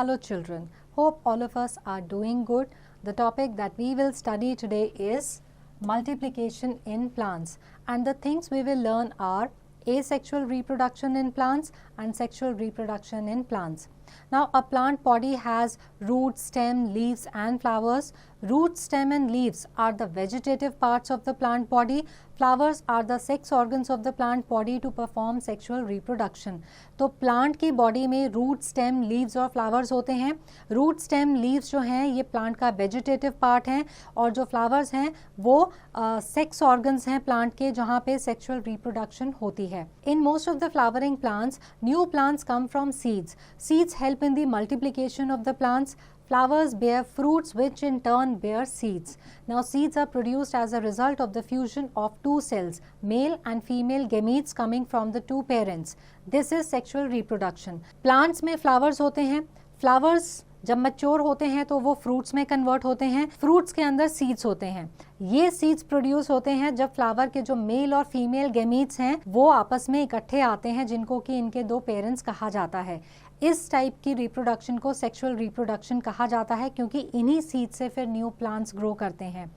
Hello children, hope all of us are doing good. The topic that we will study today is multiplication in plants, and the things we will learn are asexual reproduction in plants and sexual reproduction in plants. Now a plant body has root, stem, leaves and flowers. Root, stem and leaves are the vegetative parts of the plant body. Flowers are the sex organs of the plant body to perform sexual reproduction. तो plant की body में root, stem, leaves और flowers होते हैं. Root, stem, leaves जो हैं ये plant का वेजिटेटिव पार्ट हैं और जो फ्लावर्स हैं वो सेक्स ऑर्गन्स हैं प्लांट के जहाँ पे सेक्सुअल रिप्रोडक्शन होती है. In most of the flowering plants new plants come from seeds. Seeds help in the multiplication of the plants. Flowers bear fruits which in turn bear seeds. Now seeds are produced as a result of the fusion of two cells, male and female gametes coming from the two parents. This is sexual reproduction. Plants में flowers होते हैं. Flowers जब mature होते हैं तो वो fruits में convert होते हैं. फ्रूट्स के अंदर सीड्स होते हैं. ये सीड्स प्रोड्यूस होते हैं जब फ्लावर के जो मेल और फीमेल गेमीट्स हैं वो आपस में इकट्ठे आते हैं जिनको कि इनके दो पेरेंट्स कहा जाता है. इस टाइप की रिप्रोडक्शन को सेक्सुअल रिप्रोडक्शन कहा जाता है क्योंकि इन्हीं सीड से फिर न्यू प्लांट्स ग्रो करते हैं.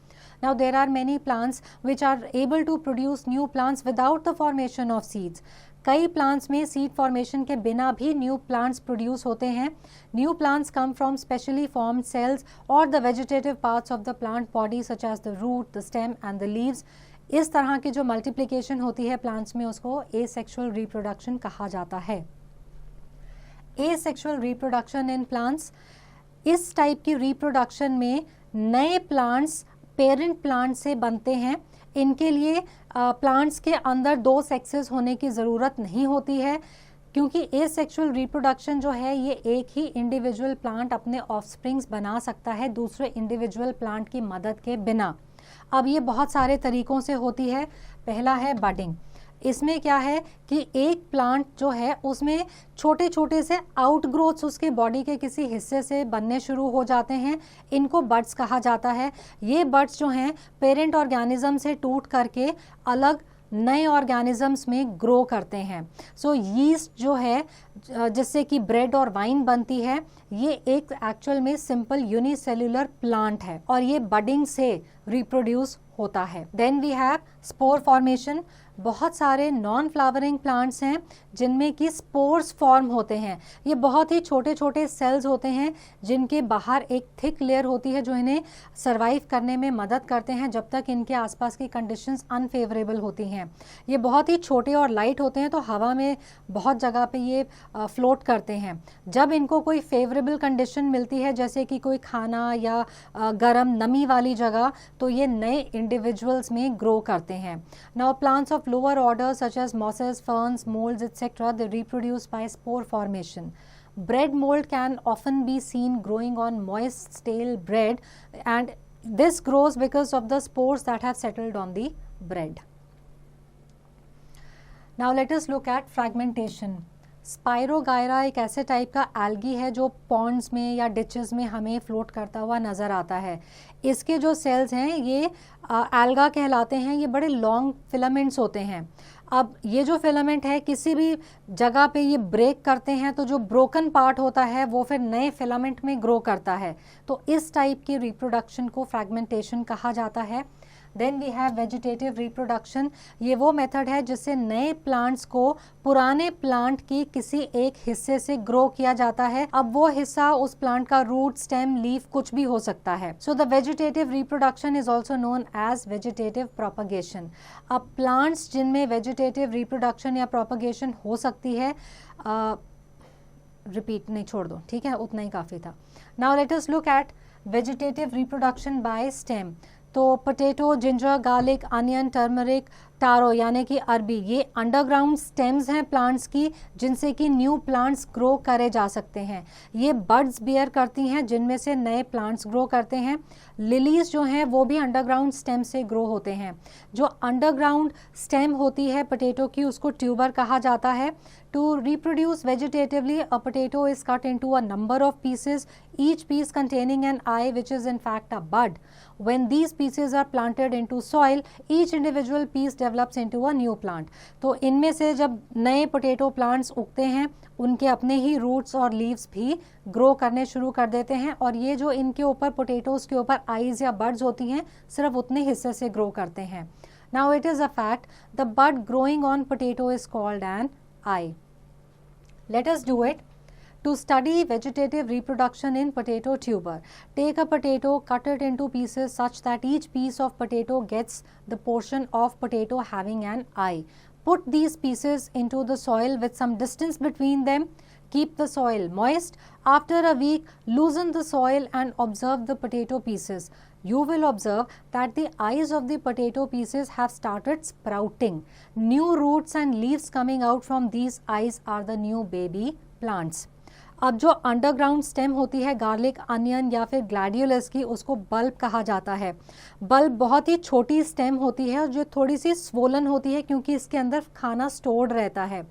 Now there are many plants which are able to produce new plants without the formation of seeds. कई प्लांट्स में सीड फॉर्मेशन के बिना भी न्यू प्लांट्स प्रोड्यूस होते हैं. New plants come from specially formed cells और the vegetative parts of the plant body such as the root, the stem and the leaves. इस तरह की जो मल्टीप्लिकेशन होती है प्लांट्स में उसको एसेक्सुअल रिप्रोडक्शन कहा जाता है. एसेक्सुअल रिप्रोडक्शन इन प्लांट्स, इस टाइप की रिप्रोडक्शन में नए प्लांट्स पेरेंट प्लांट से बनते हैं. इनके लिए प्लांट्स के अंदर दो सेक्सेस होने की ज़रूरत नहीं होती है क्योंकि एसेक्सुअल रिप्रोडक्शन जो है ये एक ही इंडिविजुअल प्लांट अपने ऑफस्प्रिंग्स बना सकता है दूसरे इंडिविजुअल प्लांट की मदद के बिना. अब ये बहुत सारे तरीक़ों से होती है. पहला है बडिंग. इसमें क्या है कि एक प्लांट जो है उसमें छोटे छोटे से आउटग्रोथ्स उसके बॉडी के किसी हिस्से से बनने शुरू हो जाते हैं. इनको बड्स कहा जाता है. ये बड्स जो हैं पेरेंट ऑर्गेनिज्म से टूट करके अलग नए ऑर्गेनिजम्स में ग्रो करते हैं. सो यीस्ट जो है जिससे कि ब्रेड और वाइन बनती है ये एक एक्चुअल में सिंपल यूनिसेल्युलर प्लांट है और ये बडिंग से रिप्रोड्यूस होता है. Then we have spore formation. बहुत सारे नॉन फ्लावरिंग प्लांट्स हैं जिनमें कि स्पोर्स फॉर्म होते हैं. ये बहुत ही छोटे छोटे सेल्स होते हैं जिनके बाहर एक थिक लेयर होती है जो इन्हें सरवाइव करने में मदद करते हैं जब तक इनके आसपास की कंडीशंस अनफेवरेबल होती हैं. ये बहुत ही छोटे और लाइट होते हैं तो हवा में बहुत जगह पे ये फ्लोट करते हैं. जब इनको कोई फेवरेबल कंडीशन मिलती है जैसे कि कोई खाना या गर्म नमी वाली जगह तो ये नए इंडिविजुअल्स में ग्रो करते हैं. Now plants of lower orders such as mosses, ferns, molds, etc. they reproduce by spore formation. Bread mold can often be seen growing on moist stale bread and this grows because of the spores that have settled on the bread. Now let us look at fragmentation. Spirogyra एक ऐसे type का algae है जो Pond's में या ditches में हमें float करता हुआ नज़र आता है. इसके जो सेल्स हैं ये एल्गा कहलाते हैं. ये बड़े लॉन्ग फिलामेंट्स होते हैं. अब ये जो फिलामेंट है किसी भी जगह पे ये ब्रेक करते हैं तो जो ब्रोकन पार्ट होता है वो फिर नए फिलामेंट में ग्रो करता है. तो इस टाइप की रिप्रोडक्शन को फ्रैगमेंटेशन कहा जाता है. Then we have vegetative reproduction. ये वो मेथड है जिससे नए प्लांट्स को पुराने प्लांट की किसी एक हिस्से से ग्रो किया जाता है. अब वो हिस्सा उस प्लांट का रूट, स्टेम, लीफ कुछ भी हो सकता है. So the vegetative reproduction is also known as vegetative propagation. अब प्लांट्स जिनमें वेजिटेटिव रिप्रोडक्शन या प्रोपगेशन हो सकती है, रिपीट नहीं छोड़ दो, ठीक है, उतना ही काफ़ी था. Now let us look at vegetative reproduction by stem. तो potato, ginger, garlic, onion, turmeric, taro यानी कि अरबी ये अंडरग्राउंड स्टेम्स हैं प्लांट्स की जिनसे कि न्यू प्लांट्स ग्रो करे जा सकते हैं. ये बड्स बियर करती हैं जिनमें से नए प्लांट्स ग्रो करते हैं. लिलीज जो हैं वो भी अंडरग्राउंड स्टेम से ग्रो होते हैं. जो अंडरग्राउंड स्टेम होती है पोटैटो की उसको ट्यूबर कहा जाता है. To reproduce vegetatively, a potato is cut into a number of pieces, each piece containing an eye which is in fact a bud. When these pieces are planted into soil, each individual piece develops into a new plant. तो इनमें से जब नए potato plants उगते हैं उनके अपने ही roots और लीव्स भी ग्रो करने शुरू कर देते हैं, और ये जो इनके ऊपर पोटैटोज के ऊपर आईज या बड्स होती हैं सिर्फ उतने हिस्से से ग्रो करते हैं। Now it is a fact the bud growing on potato is called an eye. Let us do it. To study vegetative reproduction in potato tuber, take a potato, cut it into pieces such that each piece of potato gets the portion of potato having an eye. Put these pieces into the soil with some distance between them. Keep the soil moist. After a week, loosen the soil and observe the potato pieces. You will observe that the eyes of the potato pieces have started sprouting. New roots and leaves coming out from these eyes are the new baby plants. अब जो underground stem होती है garlic, onion या फिर gladiolus की, उसको bulb कहा जाता है। बल्ब बहुत ही छोटी स्टेम होती है और जो थोड़ी सी स्वोलन होती है क्योंकि इसके अंदर खाना स्टोर्ड रहता है।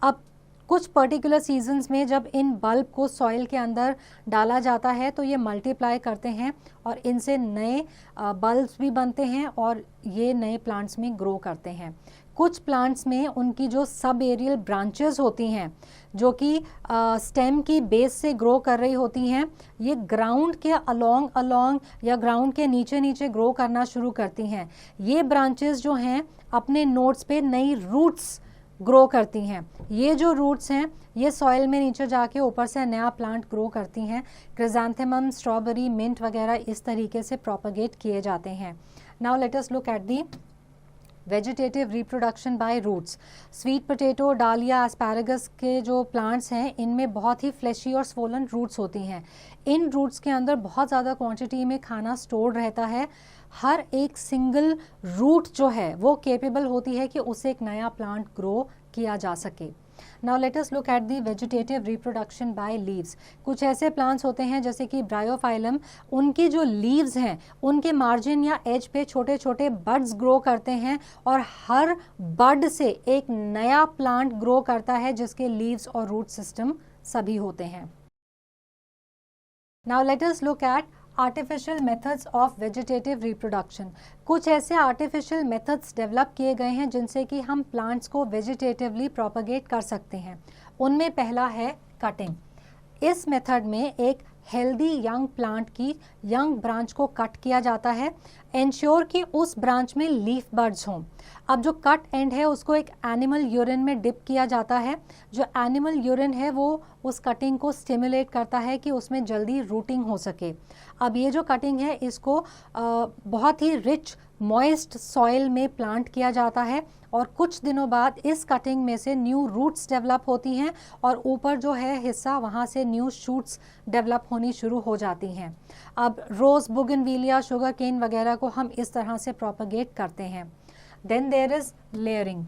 अब कुछ पर्टिकुलर सीजन्स में जब इन बल्ब को सॉइल के अंदर डाला जाता है तो ये मल्टीप्लाई करते हैं और इनसे नए बल्ब्स भी बनते हैं और ये नए प्लांट्स में ग्रो करते हैं। कुछ प्लांट्स में उनकी जो सब एरियल ब्रांचेस होती हैं जो कि स्टेम की बेस से ग्रो कर रही होती हैं, ये ग्राउंड के अलोंग या ग्राउंड के नीचे नीचे ग्रो करना शुरू करती हैं। ये ब्रांचेस जो हैं अपने नोड्स पे नई रूट्स ग्रो करती हैं। ये जो रूट्स हैं ये सॉइल में नीचे जाके ऊपर से नया प्लांट ग्रो करती हैं। क्रिजेंथेमम, स्ट्रॉबेरी, मिंट वगैरह इस तरीके से प्रोपगेट किए जाते हैं। Now let us look at the vegetative reproduction by roots. Sweet potato, dahlia, asparagus के जो प्लांट्स हैं इनमें बहुत ही फ्लैशी और स्वोलन रूट्स होती हैं। इन रूट्स के अंदर बहुत ज़्यादा क्वांटिटी में खाना स्टोर्ड रहता है। हर एक सिंगल रूट जो है वो कैपेबल होती है कि उससे एक नया प्लांट ग्रो किया जा सके। Now let us look at the vegetative reproduction by leaves. कुछ ऐसे प्लांट्स होते हैं जैसे कि ब्रायोफाइलम, उनकी जो लीव्स हैं उनके मार्जिन या एज पे छोटे छोटे बड्स ग्रो करते हैं और हर बड से एक नया प्लांट ग्रो करता है जिसके लीव्स और रूट सिस्टम सभी होते हैं। Now let us look eight artificial methods of vegetative reproduction. कुछ ऐसे आर्टिफिशियल मेथड्स डेवलप किए गए हैं जिनसे कि हम प्लांट्स को वेजिटेटिवली प्रोपगेट कर सकते हैं। उनमें पहला है कटिंग। इस मेथड में एक हेल्दी यंग प्लांट की यंग ब्रांच को कट किया जाता है, इंश्योर कि उस ब्रांच में लीफ बड्स हों। अब जो कट एंड है उसको एक एनिमल यूरिन में डिप किया जाता है। जो एनिमल यूरिन है वो उस कटिंग को स्टिमुलेट करता है कि उसमें जल्दी रूटिंग हो सके। अब ये जो कटिंग है इसको बहुत ही रिच मॉइस्ट सॉइल में प्लांट किया जाता है और कुछ दिनों बाद इस कटिंग में से न्यू रूट्स डेवलप होती हैं और ऊपर जो है हिस्सा वहाँ से न्यू शूट्स डेवलप होनी शुरू हो जाती हैं। अब रोज़, बुगनविलिया, शुगर केन वगैरह को हम इस तरह से प्रोपगेट करते हैं। Then there is layering.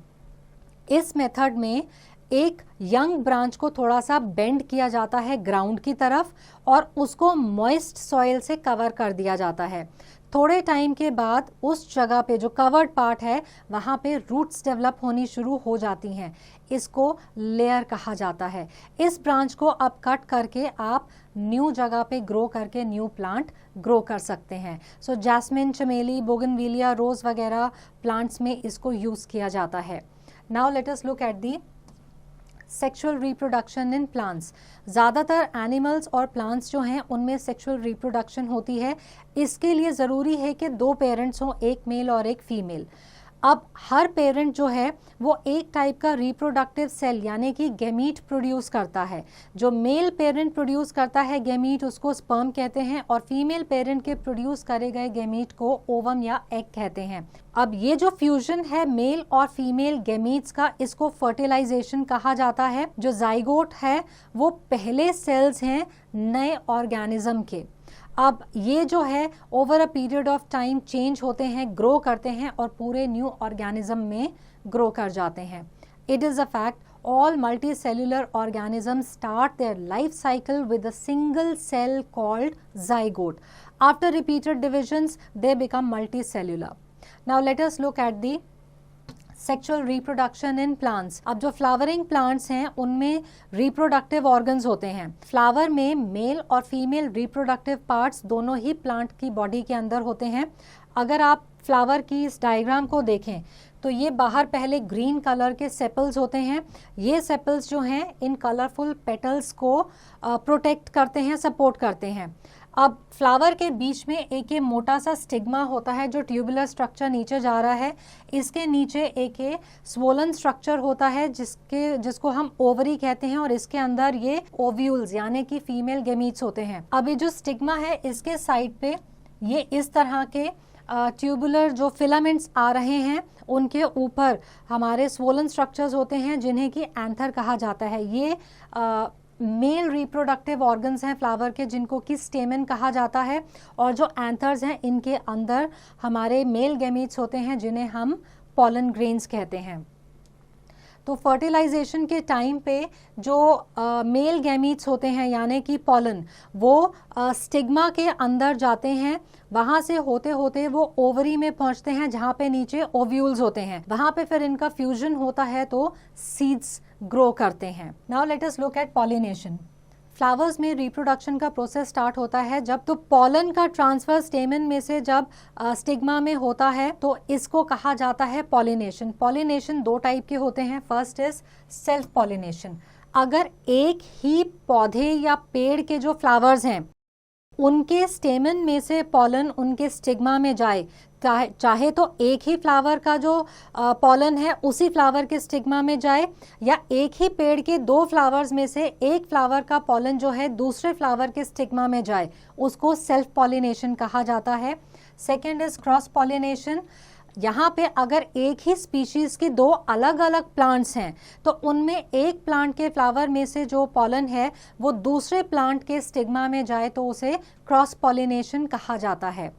इस मेथड में एक यंग ब्रांच को थोड़ा सा बेंड किया जाता है ग्राउंड की तरफ और उसको मॉइस्ट सॉइल से कवर कर दिया जाता है। थोड़े टाइम के बाद उस जगह पे जो कवर्ड पार्ट है वहाँ पे रूट्स डेवलप होनी शुरू हो जाती हैं। इसको लेयर कहा जाता है। इस ब्रांच को अब कट करके आप न्यू जगह पे ग्रो करके न्यू प्लांट ग्रो कर सकते हैं। सो जैस्मिन, चमेली, बोगनविलिया, रोज़ वगैरह प्लांट्स में इसको यूज़ किया जाता है। Now let us look at the sexual reproduction in plants. ज़्यादातर एनिमल्स और प्लांट्स जो हैं उनमें सेक्सुअल रिप्रोडक्शन होती है। इसके लिए ज़रूरी है कि दो पेरेंट्स हों, एक मेल और एक फीमेल। अब हर पेरेंट जो है वो एक टाइप का रिप्रोडक्टिव सेल यानी कि गैमीट प्रोड्यूस करता है। जो मेल पेरेंट प्रोड्यूस करता है गैमीट उसको स्पर्म कहते हैं और फीमेल पेरेंट के प्रोड्यूस करे गए गैमीट को ओवम या एग कहते हैं। अब ये जो फ्यूजन है मेल और फीमेल गैमीट्स का, इसको फर्टिलाइजेशन कहा जाता है। जो जाइगोट है वो पहले सेल्स हैं नए ऑर्गेनिज्म के। अब ये जो है over a period of time change होते हैं, ग्रो करते हैं और पूरे न्यू ऑर्गेनिज्म में ग्रो कर जाते हैं। It is a fact all multicellular organisms start their life cycle with a single cell called zygote. After repeated divisions, they become multicellular. Now let us look at the sexual reproduction in plants. अब जो flowering plants हैं उनमें reproductive organs होते हैं। Flower में mail और female reproductive parts दोनों ही plant की बॉडी के अंदर होते हैं। अगर आप फ्लावर की इस डायग्राम को देखें तो ये बाहर पहले ग्रीन कलर के सेपल्स होते हैं। ये सेपल्स जो हैं इन कलरफुल पेटल्स को प्रोटेक्ट करते हैं, सपोर्ट करते हैं। अब फ्लावर के बीच में एक ये मोटा सा स्टिग्मा होता है जो ट्यूबुलर स्ट्रक्चर नीचे जा रहा है। इसके नीचे एक ये स्वोलन स्ट्रक्चर होता है जिसको हम ओवरी कहते हैं, और इसके अंदर ये ओव्यूल्स यानी कि फीमेल गेमीट्स होते हैं। अब ये जो स्टिग्मा है इसके साइड पे ये इस तरह के ट्यूबुलर जो फिलामेंट्स आ रहे हैं, उनके ऊपर हमारे स्वोलन स्ट्रक्चर्स होते हैं जिन्हें कि एंथर कहा जाता है। ये मेल रिप्रोडक्टिव ऑर्गन्स हैं फ्लावर के, जिनको कि स्टेमन कहा जाता है, और जो एंथर्स हैं इनके अंदर हमारे मेल गैमीट्स होते हैं जिन्हें हम पॉलन ग्रेन्स कहते हैं। तो फर्टिलाइजेशन के टाइम पे जो मेल गैमीट्स होते हैं यानी कि पॉलन, वो स्टिग्मा के अंदर जाते हैं, वहाँ से होते होते वो ओवरी में पहुँचते हैं जहाँ पे नीचे ओव्यूल्स होते हैं। वहाँ पे फिर इनका फ्यूजन होता है तो सीड्स ग्रो करते हैं। Now let us look eight pollination. Flowers में रिप्रोडक्शन का प्रोसेस स्टार्ट होता है जब तो पॉलन का ट्रांसफर स्टेमन में से जब स्टिग्मा में होता है तो इसको कहा जाता है पॉलिनेशन। पॉलिनेशन दो टाइप के होते हैं। First is self pollination. अगर एक ही पौधे या पेड़ के जो फ्लावर्स हैं उनके स्टेमन में से पॉलन उनके स्टिग्मा में जाए, चाहे तो एक ही फ्लावर का जो पॉलन है उसी फ्लावर के स्टिग्मा में जाए, या एक ही पेड़ के दो फ्लावर्स में से एक फ्लावर का पॉलन जो है दूसरे फ्लावर के स्टिग्मा में जाए, उसको सेल्फ पॉलिनेशन कहा जाता है। Second is cross pollination. यहाँ पे अगर एक ही स्पीशीज के दो अलग अलग प्लांट्स हैं तो उनमें एक प्लांट के फ्लावर में से जो पॉलन है वो दूसरे प्लांट के स्टिग्मा में जाए तो उसे क्रॉस पॉलिनेशन कहा जाता है।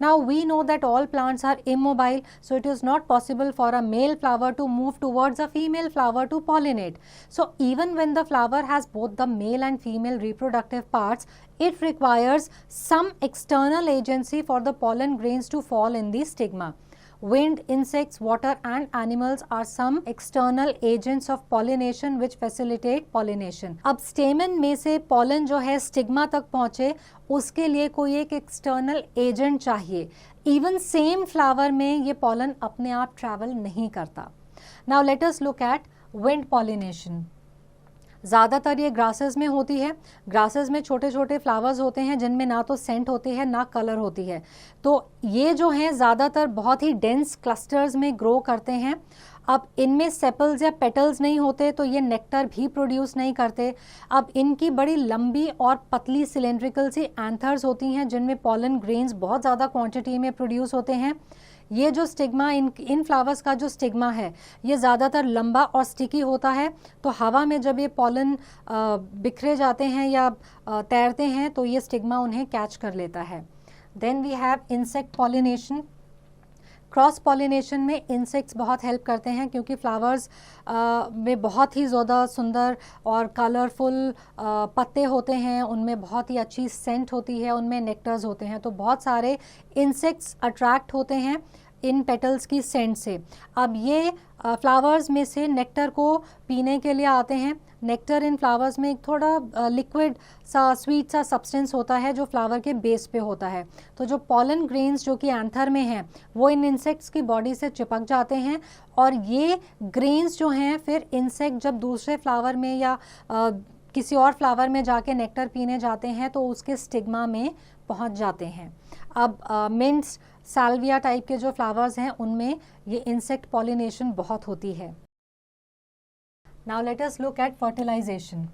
Now we know that all plants are immobile, so it is not possible for a male flower to move towards a female flower to pollinate. So even when the flower has both the male and female reproductive parts, it requires some external agency for the pollen grains to fall in the stigma. Wind, insects, water and animals are some external agents of pollination which facilitate pollination. अब स्टेमन में से pollen जो है stigma तक पहुंचे उसके लिए कोई एक एक्सटर्नल एजेंट चाहिए। इवन सेम फ्लावर में ये पॉलन अपने आप ट्रैवल नहीं करता। Now let us look eight wind pollination. ज़्यादातर ये ग्रासेस में होती है। ग्रासेस में छोटे छोटे फ्लावर्स होते हैं जिनमें ना तो सेंट होती है ना कलर होती है। तो ये जो हैं ज़्यादातर बहुत ही डेंस क्लस्टर्स में ग्रो करते हैं। अब इनमें सेपल्स या पेटल्स नहीं होते तो ये नेक्टर भी प्रोड्यूस नहीं करते। अब इनकी बड़ी लंबी और पतली सिलेंड्रिकल सी एंथर्स होती हैं जिनमें पॉलन ग्रेन्स बहुत ज़्यादा क्वांटिटी में प्रोड्यूस होते हैं। ये जो स्टिग्मा इन फ्लावर्स का जो स्टिग्मा है ये ज़्यादातर लंबा और स्टिकी होता है, तो हवा में जब ये पॉलन बिखरे जाते हैं या तैरते हैं तो ये स्टिग्मा उन्हें कैच कर लेता है। Then we have insect pollination. Cross pollination में इंसेक्ट्स बहुत हेल्प करते हैं क्योंकि फ्लावर्स में बहुत ही ज़्यादा सुंदर और कलरफुल पत्ते होते हैं, उनमें बहुत ही अच्छी सेंट होती है, उनमें नेक्टर्स होते हैं, तो बहुत सारे इंसेक्ट्स अट्रैक्ट होते हैं इन पेटल्स की सेंट से। अब ये फ्लावर्स में से नेक्टर को पीने के लिए आते हैं। नेक्टर इन फ्लावर्स में एक थोड़ा लिक्विड सा स्वीट सा सब्सटेंस होता है जो फ्लावर के बेस पे होता है। तो जो पॉलन ग्रेन्स जो कि एंथर में हैं वो इन इंसेक्ट्स की बॉडी से चिपक जाते हैं और ये ग्रेन्स जो हैं फिर इंसेक्ट जब दूसरे फ्लावर में या किसी और फ्लावर में जाके नेक्टर पीने जाते हैं तो उसके स्टिग्मा में पहुंच जाते हैं। अब मिंट्स, साल्विया टाइप के जो फ्लावर्स हैं उनमें ये इंसेक्ट पॉलिनेशन बहुत होती है। Now let us look at fertilization.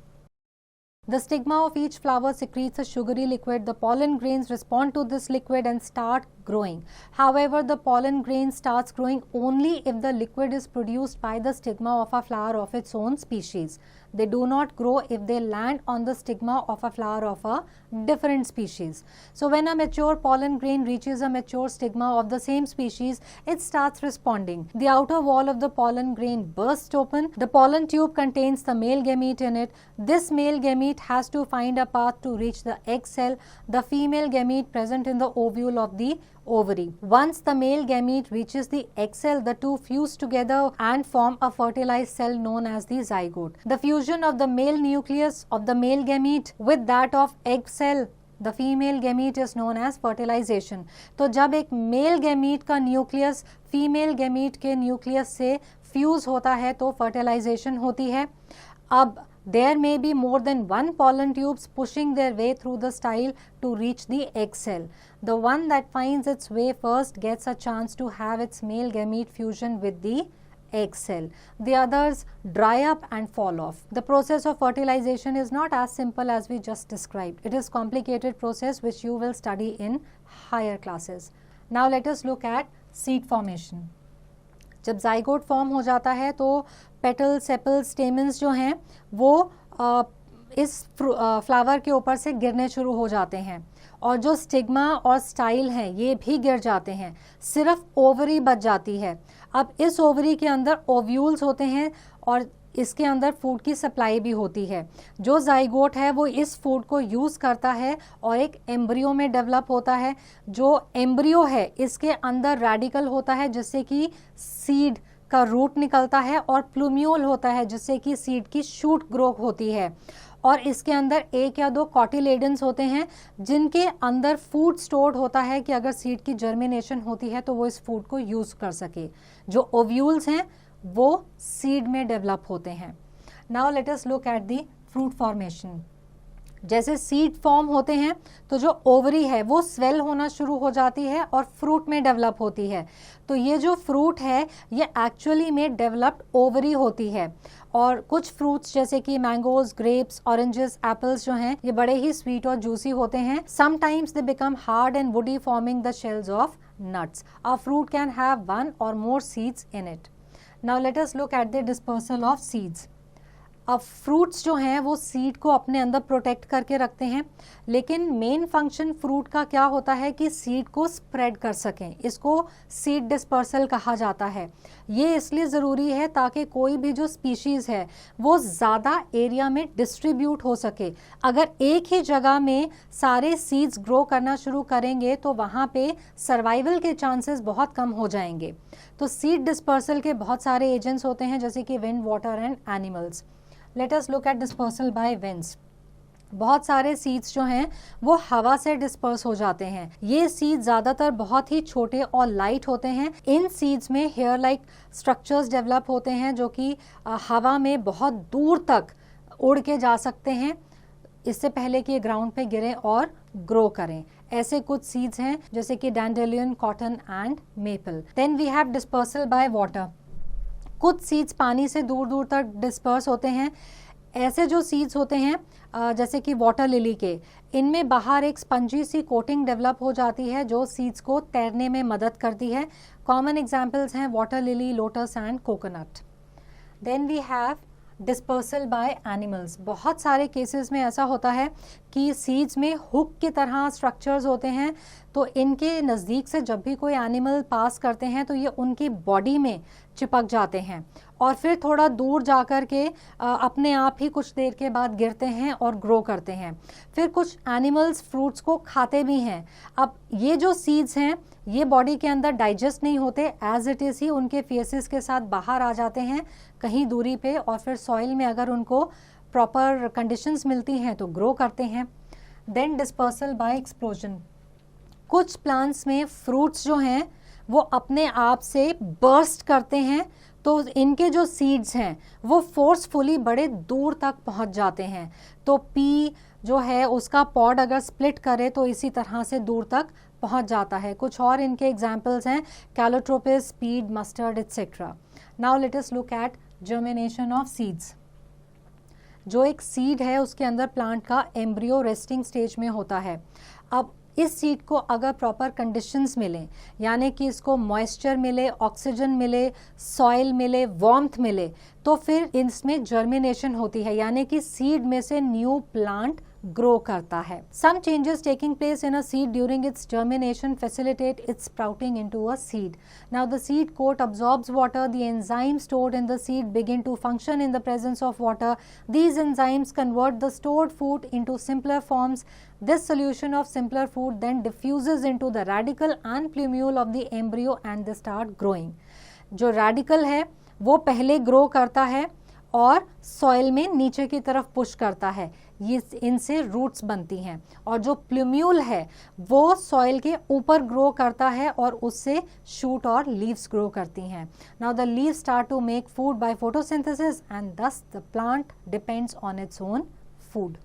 The stigma of each flower secretes a sugary liquid. The pollen grains respond to this liquid and start growing. However, the pollen grain starts growing only if the liquid is produced by the stigma of a flower of its own species. They do not grow if they land on the stigma of a flower of a different species. So when a mature pollen grain reaches a mature stigma of the same species, it starts responding. The outer wall of the pollen grain bursts open. The pollen tube contains the male gamete in it. This male gamete has to find a path to reach the egg cell, the female gamete present in the ovule of the ovary. Once the male gamete reaches the egg cell, the two fuse together and form a fertilized cell known as the zygote. The fusion of the male nucleus of the male gamete with that of egg cell the female gamete is known as fertilization. तो जब एक male gamete का nucleus female gamete के nucleus से fuse होता है तो fertilisation होती है। अब there may be more than one pollen tubes pushing their way through the style to reach the egg cell. The one that finds its way first gets a chance to have its male gamete fusion with the egg cell. The others dry up and fall off. The process of fertilization is not as simple as we just described. It is a complicated process which you will study in higher classes. Now let us look at seed formation. जब zygote form हो जाता है तो petal sepal stamens जो हैं वो इस flower के ऊपर से गिरने शुरू हो जाते हैं और जो स्टिग्मा और स्टाइल हैं ये भी गिर जाते हैं, सिर्फ ओवरी बच जाती है। अब इस ओवरी के अंदर ओव्यूल्स होते हैं और इसके अंदर फूड की सप्लाई भी होती है। जो जाइगोट है वो इस फूड को यूज़ करता है और एक एम्ब्रियो में डेवलप होता है। जो एम्ब्रियो है इसके अंदर रेडिकल होता है जिससे कि सीड का रूट निकलता है और प्लूम्यूल होता है जिससे कि सीड की शूट ग्रो होती है और इसके अंदर एक या दो कॉटिलेडन्स होते हैं जिनके अंदर फूड स्टोर्ड होता है कि अगर सीड की जर्मिनेशन होती है तो वो इस फूड को यूज़ कर सके। जो ओव्यूल्स हैं वो सीड में डेवलप होते हैं। Now let us look at the fruit formation. जैसे सीड फॉर्म होते हैं तो जो ओवरी है वो स्वेल होना शुरू हो जाती है और फ्रूट में डेवलप होती है। तो ये जो फ्रूट है ये एक्चुअली में डेवलप्ड ओवरी होती है और कुछ फ्रूट्स जैसे कि मैंगोज, ग्रेप्स, ऑरेंजेस, एप्पल्स जो हैं ये बड़े ही स्वीट और जूसी होते हैं। Sometimes they become hard and woody forming the shells of nuts. A fruit can have one or more seeds in it. Now let us look at the dispersal of seeds. अब fruits जो हैं वो seed को अपने अंदर protect करके रखते हैं, लेकिन मेन फंक्शन फ्रूट का क्या होता है कि सीड को स्प्रेड कर सकें। इसको सीड डिस्पर्सल कहा जाता है। ये इसलिए ज़रूरी है ताकि कोई भी जो स्पीशीज़ है वो ज़्यादा एरिया में डिस्ट्रीब्यूट हो सके। अगर एक ही जगह में सारे सीड्स ग्रो करना शुरू करेंगे तो वहाँ पे सर्वाइवल के चांसेस बहुत कम हो जाएंगे। तो सीड डिस्पर्सल के बहुत सारे एजेंट्स होते हैं जैसे कि wind, water and animals. Late us look eight dispersal bye winds. बहुत सारे सीड्स जो हैं वो हवा से डिस्पर्स हो जाते हैं। ये सीड्स ज़्यादातर बहुत ही छोटे और लाइट होते हैं। इन सीड्स में हेयर लाइक स्ट्रक्चर्स डेवलप होते हैं जो कि हवा में बहुत दूर तक उड़ के जा सकते हैं इससे पहले कि ये ग्राउंड पे गिरें और ग्रो करें। ऐसे कुछ सीड्स हैं जैसे कि dandelion, cotton and maple. Then we have dispersal by water. कुछ सीड्स पानी से दूर दूर तक डिस्पर्स होते हैं। ऐसे जो सीड्स होते हैं जैसे कि वाटर लिली के, इनमें बाहर एक स्पंजी सी कोटिंग डेवलप हो जाती है जो सीड्स को तैरने में मदद करती है। कॉमन एग्जांपल्स हैं water lily, lotus and coconut. Then we have dispersal by animals. बहुत सारे केसेस में ऐसा होता है कि सीड्स में हुक की तरह स्ट्रक्चर्स होते हैं, तो इनके नज़दीक से जब भी कोई एनिमल पास करते हैं तो ये उनकी बॉडी में चिपक जाते हैं और फिर थोड़ा दूर जाकर के अपने आप ही कुछ देर के बाद गिरते हैं और ग्रो करते हैं। फिर कुछ एनिमल्स फ्रूट्स को खाते भी हैं। अब ये जो सीड्स हैं ये बॉडी के अंदर डाइजेस्ट नहीं होते, एज इट इज़ ही उनके फेसेस के साथ बाहर आ जाते हैं कहीं दूरी पे और फिर सॉइल में अगर उनको प्रॉपर कंडीशंस मिलती हैं तो ग्रो करते हैं। Then dispersal by explosion. कुछ प्लांट्स में फ्रूट्स जो हैं वो अपने आप से बर्स्ट करते हैं तो इनके जो सीड्स हैं वो फोर्सफुली बड़े दूर तक पहुंच जाते हैं। तो पी जो है उसका पॉड अगर स्प्लिट करे तो इसी तरह से दूर तक पहुंच जाता है। कुछ और इनके एग्जाम्पल्स हैं Calotropis, speed, mustard etcetera. Now let us look eight germination of seeds. जो एक सीड है उसके अंदर प्लांट का एम्ब्रियो रेस्टिंग स्टेज में होता है। अब इस सीड को अगर प्रॉपर कंडीशंस मिलें, यानी कि इसको मॉइस्चर मिले, ऑक्सीजन मिले, सॉइल मिले, वार्मथ मिले, तो फिर इसमें जर्मिनेशन होती है, यानी कि सीड में से न्यू प्लांट ग्रो करता है। Some changes taking place in a seed during its germination facilitate its sprouting into a seed. Now the seed coat absorbs water. The enzymes stored in the seed begin to function in the presence of water. These enzymes convert the stored food into simpler forms. This solution of simpler food then diffuses into the radicle and plumule of the embryo and they start growing. जो radicle है वो पहले grow करता है और soil में नीचे की तरफ पुश करता है। ये इनसे रूट्स बनती हैं, और जो प्लूम्यूल है वो सॉइल के ऊपर ग्रो करता है और उससे शूट और लीव्स ग्रो करती हैं. Now the leaves start to make food by photosynthesis and thus the plant depends on its own food.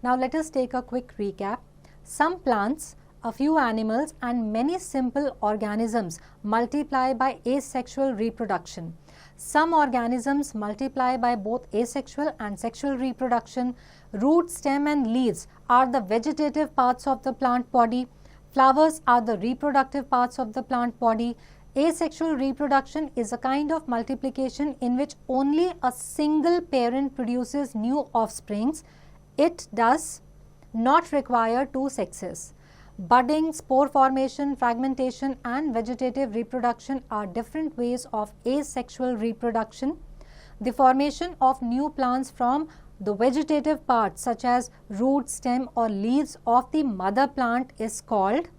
Now let us take a quick recap. Some plants, a few animals and many simple organisms multiply by asexual reproduction. Some organisms multiply by both asexual and sexual reproduction. Root, stem and leaves are the vegetative parts of the plant body. Flowers are the reproductive parts of the plant body. Asexual reproduction is a kind of multiplication in which only a single parent produces new offsprings. It does not require two sexes. Budding, spore formation, fragmentation and vegetative reproduction are different ways of asexual reproduction. The formation of new plants from the vegetative parts such as root, stem or leaves of the mother plant is called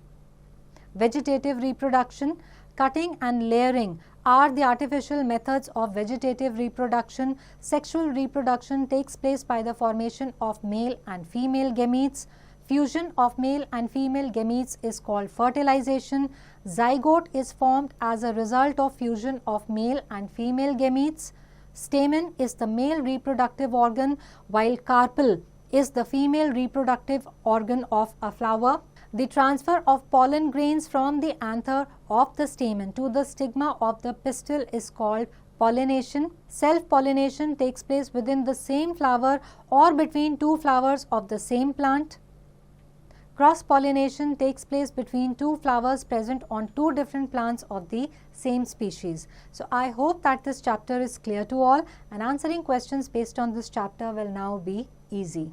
vegetative reproduction. Cutting and layering are the artificial methods of vegetative reproduction. Sexual reproduction takes place by the formation of male and female gametes. Fusion of male and female gametes is called fertilization. Zygote is formed as a result of fusion of male and female gametes. Stamen is the male reproductive organ, while carpel is the female reproductive organ of a flower. The transfer of pollen grains from the anther of the stamen to the stigma of the pistil is called pollination. Self-pollination takes place within the same flower or between two flowers of the same plant. Cross-pollination takes place between two flowers present on two different plants of the same species. So, I hope that this chapter is clear to all, and answering questions based on this chapter will now be easy.